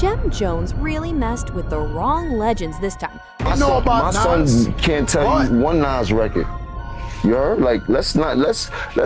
Jim Jones really messed with the wrong legends this time. I know about my Nas. son can't tell you one Nas record. You heard? Like, let's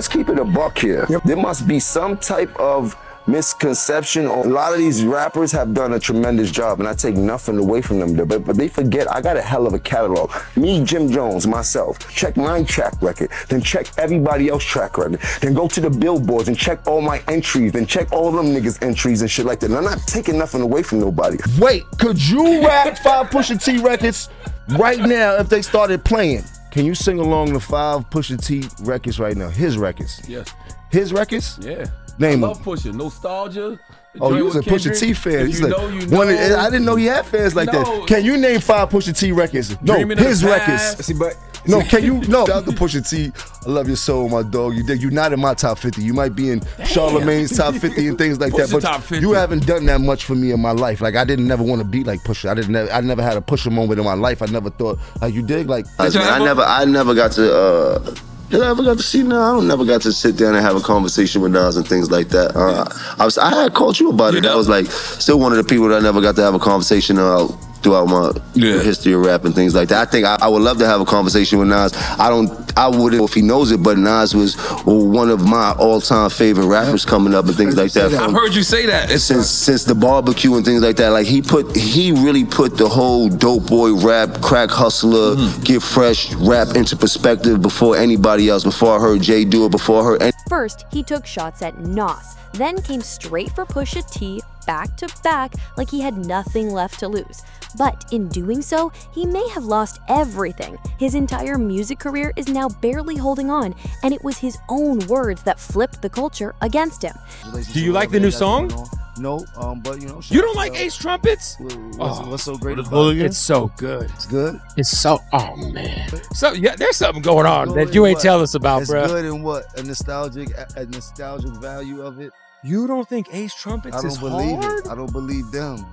keep it a buck here. Yep. There must be some type of misconception. A lot of these rappers have done a tremendous job, and I take nothing away from them. But they forget I got a hell of a catalog. Me, Jim Jones, myself. Check my track record, then check everybody else's track record. Then go to the billboards and check all my entries, then check all them niggas' entries and shit like that. And I'm not taking nothing away from nobody. Wait, could you rap 5 Pusha T records right now if they started playing? Can you sing along the 5 Pusha T records right now? His records. Yes. His records? Yeah. Name I love them. Pusha. Nostalgia. Oh, you was a Pusha T fan. He's like, you know. I didn't know he had fans like that. Can you name 5 Pusha T records? No, Dreaming of his the records. Past. See, but No, can you? No. Shout out to Pusha T. I love your soul, my dog. You're not in my top 50. You might be in Charlemagne's top 50 and things like that. Pusha But top 50. you haven't done that much for me in my life. Like I didn't never want to be like Pusha. I never had a Pusha moment in my life. I never thought like you did. Like I never got to. Did I ever got to see Nas? I never got to sit down and have a conversation with Nas and things like that. I had called you about it. I was like, still one of the people that I never got to have a conversation throughout my history of rap and things like that. I think I would love to have a conversation with Nas. I wouldn't know if he knows it, but Nas was one of my all-time favorite rappers coming up and things like that. I've heard you say that. Since the barbecue and things like that, like he really put the whole dope boy rap, crack hustler, get fresh rap into perspective before anybody else. Before I heard Jay do it, before I heard. First, he took shots at Nas, then came straight for Pusha T back to back like he had nothing left to lose. But in doing so, he may have lost everything. His entire music career is now barely holding on, and it was his own words that flipped the culture against him. Do you like the new song? No, but you know. You don't like Ace Trumpets? What's so great about it? It's so good. It's good. It's so, oh man. So yeah, there's something going on that you ain't tell us about, it's bro. It's good in what? A nostalgic value of it. You don't think Ace Trumpets is hard? I don't believe it. I don't believe them.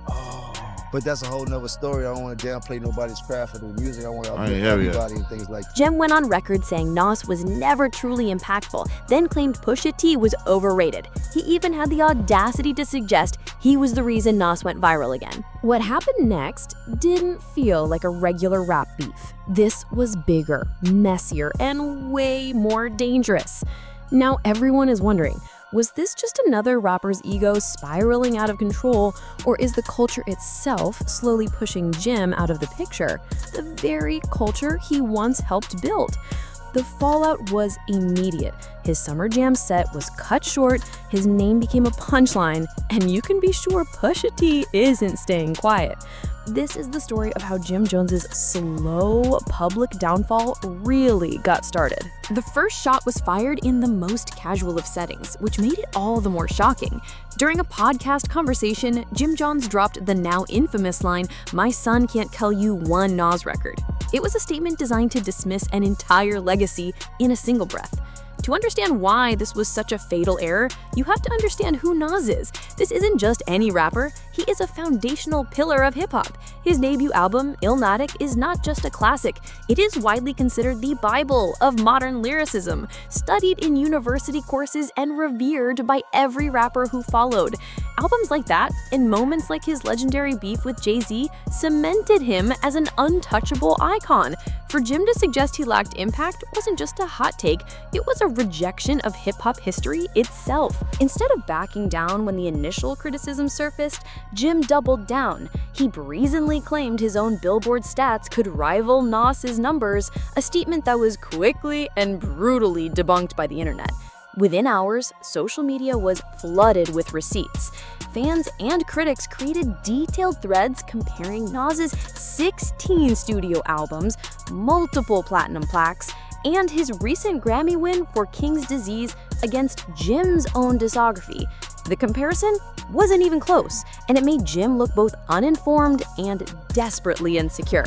But that's a whole nother story. I don't want to downplay nobody's craft or the music. I want to uplift everybody and things like that. Jim went on record saying Nas was never truly impactful, then claimed Pusha T was overrated. He even had the audacity to suggest he was the reason Nas went viral again. What happened next didn't feel like a regular rap beef. This was bigger, messier, and way more dangerous. Now everyone is wondering, was this just another rapper's ego spiraling out of control, or is the culture itself slowly pushing Jim out of the picture, the very culture he once helped build? The fallout was immediate. His Summer Jam set was cut short, his name became a punchline, and you can be sure Pusha T isn't staying quiet. This is the story of how Jim Jones's slow public downfall really got started. The first shot was fired in the most casual of settings, which made it all the more shocking. During a podcast conversation, Jim Jones dropped the now infamous line, "My son can't tell you one Nas record." It was a statement designed to dismiss an entire legacy in a single breath. To understand why this was such a fatal error, you have to understand who Nas is. This isn't just any rapper, he is a foundational pillar of hip-hop. His debut album, Illmatic, is not just a classic, it is widely considered the Bible of modern lyricism, studied in university courses and revered by every rapper who followed. Albums like that, and moments like his legendary beef with Jay-Z, cemented him as an untouchable icon. For Jim to suggest he lacked impact wasn't just a hot take, it was a rejection of hip-hop history itself. Instead of backing down when the initial criticism surfaced, Jim doubled down. He brazenly claimed his own Billboard stats could rival Nas's numbers, a statement that was quickly and brutally debunked by the internet. Within hours, social media was flooded with receipts. Fans and critics created detailed threads comparing Nas's 16 studio albums, multiple platinum plaques, and his recent Grammy win for King's Disease against Jim's own discography. The comparison wasn't even close, and it made Jim look both uninformed and desperately insecure.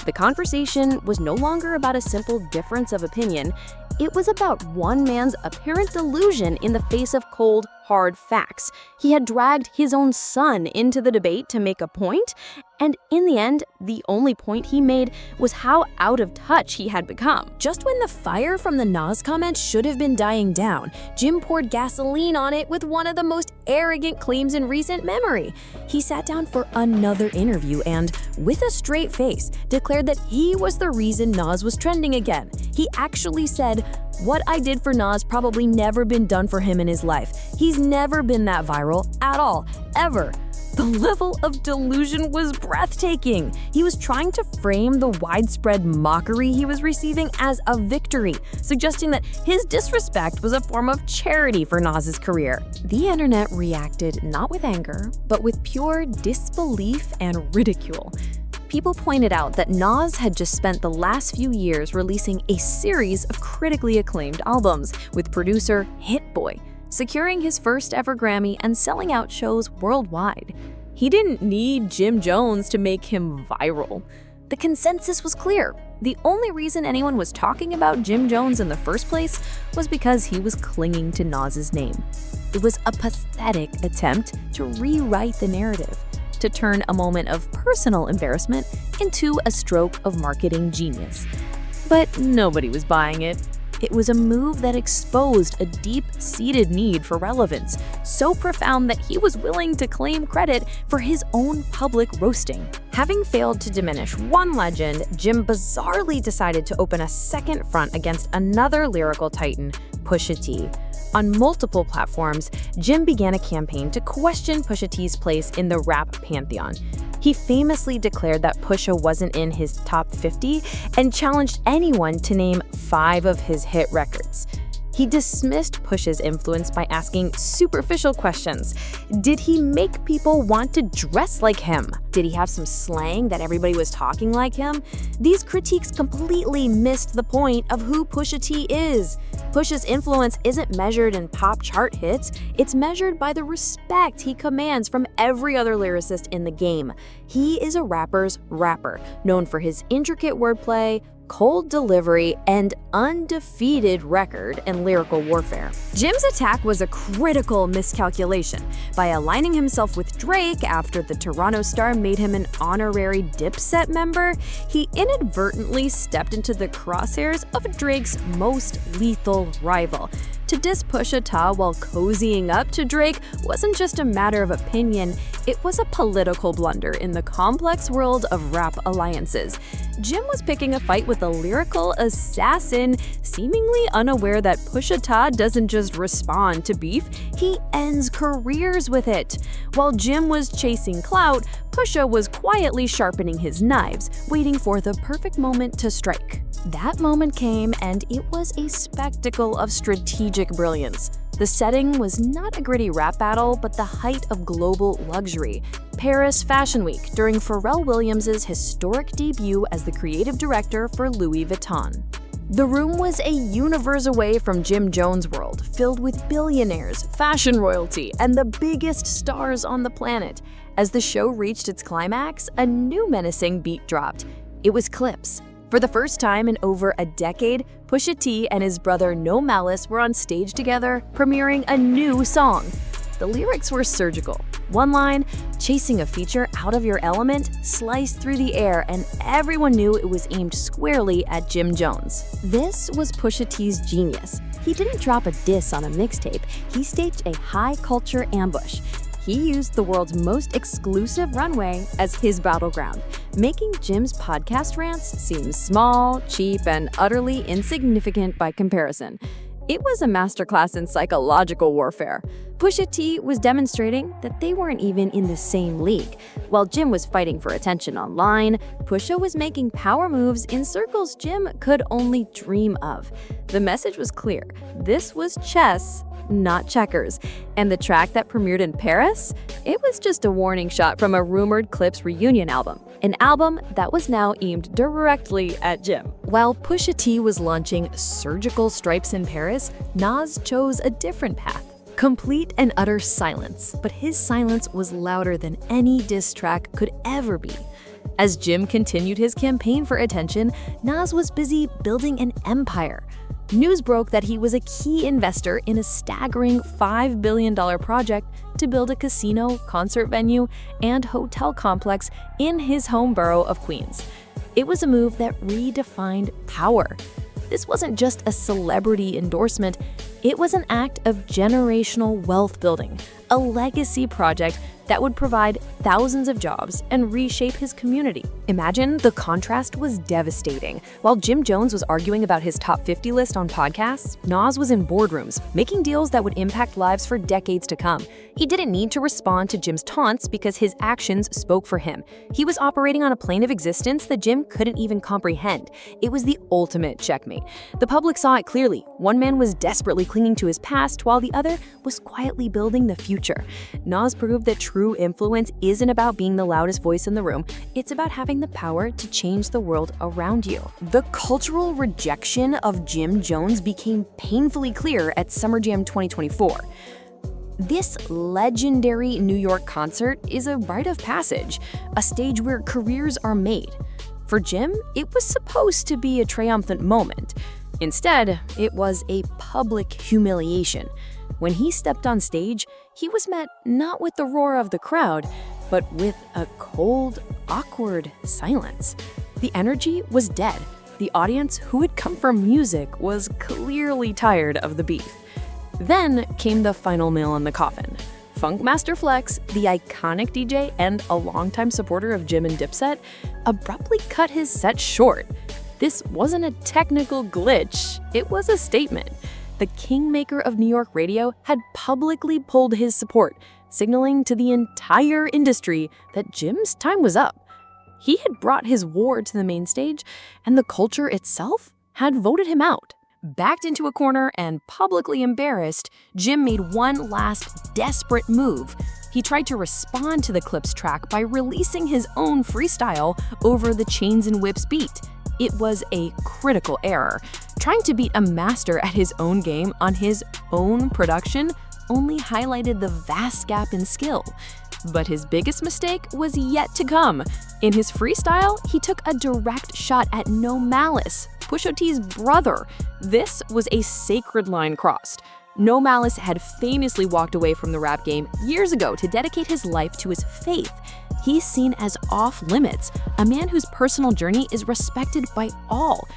The conversation was no longer about a simple difference of opinion. It was about one man's apparent delusion in the face of cold, hard facts. He had dragged his own son into the debate to make a point, and in the end, the only point he made was how out of touch he had become. Just when the fire from the Nas comment should have been dying down, Jim poured gasoline on it with one of the most arrogant claims in recent memory. He sat down for another interview and, with a straight face, declared that he was the reason Nas was trending again. He actually said, "What I did for Nas probably never been done for him in his life. He's never been that viral at all, ever." The level of delusion was breathtaking. He was trying to frame the widespread mockery he was receiving as a victory, suggesting that his disrespect was a form of charity for Nas's career. The internet reacted not with anger, but with pure disbelief and ridicule. People pointed out that Nas had just spent the last few years releasing a series of critically acclaimed albums with producer Hit Boy, securing his first ever Grammy and selling out shows worldwide. He didn't need Jim Jones to make him viral. The consensus was clear. The only reason anyone was talking about Jim Jones in the first place was because he was clinging to Nas's name. It was a pathetic attempt to rewrite the narrative, to turn a moment of personal embarrassment into a stroke of marketing genius. But nobody was buying it. It was a move that exposed a deep-seated need for relevance, so profound that he was willing to claim credit for his own public roasting. Having failed to diminish one legend, Jim bizarrely decided to open a second front against another lyrical titan, Pusha T. On multiple platforms, Jim began a campaign to question Pusha T's place in the rap pantheon. He famously declared that Pusha wasn't in his top 50 and challenged anyone to name 5 of his hit records. He dismissed Pusha's influence by asking superficial questions. Did he make people want to dress like him? Did he have some slang that everybody was talking like him? These critiques completely missed the point of who Pusha T is. Pusha's influence isn't measured in pop chart hits, it's measured by the respect he commands from every other lyricist in the game. He is a rapper's rapper, known for his intricate wordplay, cold delivery, and undefeated record in lyrical warfare. Jim's attack was a critical miscalculation. By aligning himself with Drake after the Toronto Star made him an honorary Dipset member, he inadvertently stepped into the crosshairs of Drake's most lethal rival. To diss Pusha T while cozying up to Drake wasn't just a matter of opinion, it was a political blunder in the complex world of rap alliances. Jim was picking a fight with a lyrical assassin, seemingly unaware that Pusha T doesn't just respond to beef, he ends careers with it. While Jim was chasing clout, Pusha was quietly sharpening his knives, waiting for the perfect moment to strike. That moment came, and it was a spectacle of strategic brilliance. The setting was not a gritty rap battle, but the height of global luxury. Paris Fashion Week, during Pharrell Williams' historic debut as the creative director for Louis Vuitton. The room was a universe away from Jim Jones' world, filled with billionaires, fashion royalty, and the biggest stars on the planet. As the show reached its climax, a new menacing beat dropped. It was Clipse. For the first time in over a decade, Pusha T and his brother No Malice were on stage together, premiering a new song. The lyrics were surgical. One line, "Chasing a feature out of your element," sliced through the air, and everyone knew it was aimed squarely at Jim Jones. This was Pusha T's genius. He didn't drop a diss on a mixtape, he staged a high-culture ambush. He used the world's most exclusive runway as his battleground, making Jim's podcast rants seem small, cheap, and utterly insignificant by comparison. It was a masterclass in psychological warfare. Pusha T was demonstrating that they weren't even in the same league. While Jim was fighting for attention online, Pusha was making power moves in circles Jim could only dream of. The message was clear. This was chess, not checkers. And the track that premiered in Paris? It was just a warning shot from a rumored Clipse reunion album. An album that was now aimed directly at Jim. While Pusha T was launching surgical stripes in Paris, Nas chose a different path. Complete and utter silence, but his silence was louder than any diss track could ever be. As Jim continued his campaign for attention, Nas was busy building an empire. News broke that he was a key investor in a staggering $5 billion project to build a casino, concert venue, and hotel complex in his home borough of Queens. It was a move that redefined power. This wasn't just a celebrity endorsement, it was an act of generational wealth building, a legacy project that would provide thousands of jobs and reshape his community. Imagine the contrast was devastating. While Jim Jones was arguing about his top 50 list on podcasts, Nas was in boardrooms, making deals that would impact lives for decades to come. He didn't need to respond to Jim's taunts because his actions spoke for him. He was operating on a plane of existence that Jim couldn't even comprehend. It was the ultimate checkmate. The public saw it clearly. One man was desperately clinging to his past while the other was quietly building the future. Nas proved that true influence isn't about being the loudest voice in the room, it's about having the power to change the world around you. The cultural rejection of Jim Jones became painfully clear at Summer Jam 2024. This legendary New York concert is a rite of passage, a stage where careers are made. For Jim, it was supposed to be a triumphant moment. Instead, it was a public humiliation. When he stepped on stage, he was met not with the roar of the crowd, but with a cold, awkward silence. The energy was dead. The audience, who had come from music, was clearly tired of the beef. Then came the final nail in the coffin. Funkmaster Flex, the iconic DJ and a longtime supporter of Jim and Dipset, abruptly cut his set short. This wasn't a technical glitch, it was a statement. The kingmaker of New York radio had publicly pulled his support, signaling to the entire industry that Jim's time was up. He had brought his war to the main stage, and the culture itself had voted him out. Backed into a corner and publicly embarrassed, Jim made one last desperate move. He tried to respond to the Clipse track by releasing his own freestyle over the Chains and Whips beat. It was a critical error. Trying to beat a master at his own game on his own production only highlighted the vast gap in skill. But his biggest mistake was yet to come. In his freestyle, he took a direct shot at No Malice, Pusha T's brother. This was a sacred line crossed. No Malice had famously walked away from the rap game years ago to dedicate his life to his faith. He's seen as off-limits, a man whose personal journey is respected by all.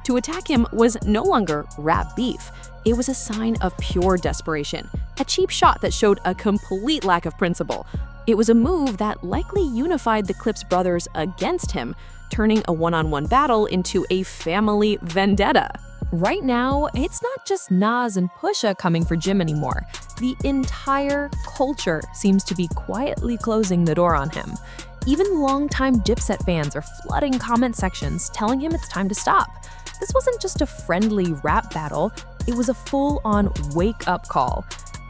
To attack him was no longer rap beef. It was a sign of pure desperation, a cheap shot that showed a complete lack of principle. It was a move that likely unified the Clipse brothers against him, turning a one-on-one battle into a family vendetta. Right now, it's not just Nas and Pusha coming for Jim anymore. The entire culture seems to be quietly closing the door on him. Even longtime Dipset fans are flooding comment sections telling him it's time to stop. This wasn't just a friendly rap battle, it was a full-on wake-up call.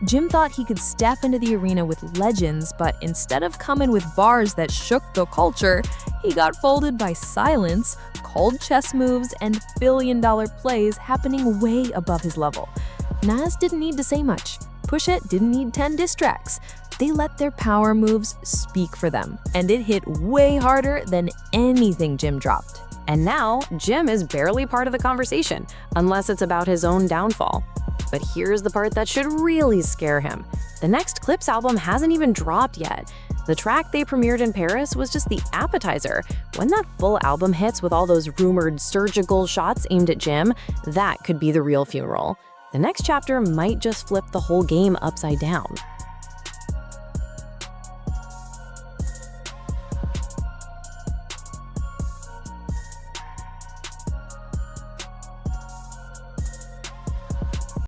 Jim thought he could step into the arena with legends, but instead of coming with bars that shook the culture, he got folded by silence, cold chess moves, and billion-dollar plays happening way above his level. Nas didn't need to say much. Pusha didn't need 10 diss tracks. They let their power moves speak for them, and it hit way harder than anything Jim dropped. And now, Jim is barely part of the conversation, unless it's about his own downfall. But here's the part that should really scare him. The next Clipse album hasn't even dropped yet. The track they premiered in Paris was just the appetizer. When that full album hits with all those rumored surgical shots aimed at Jim, that could be the real funeral. The next chapter might just flip the whole game upside down.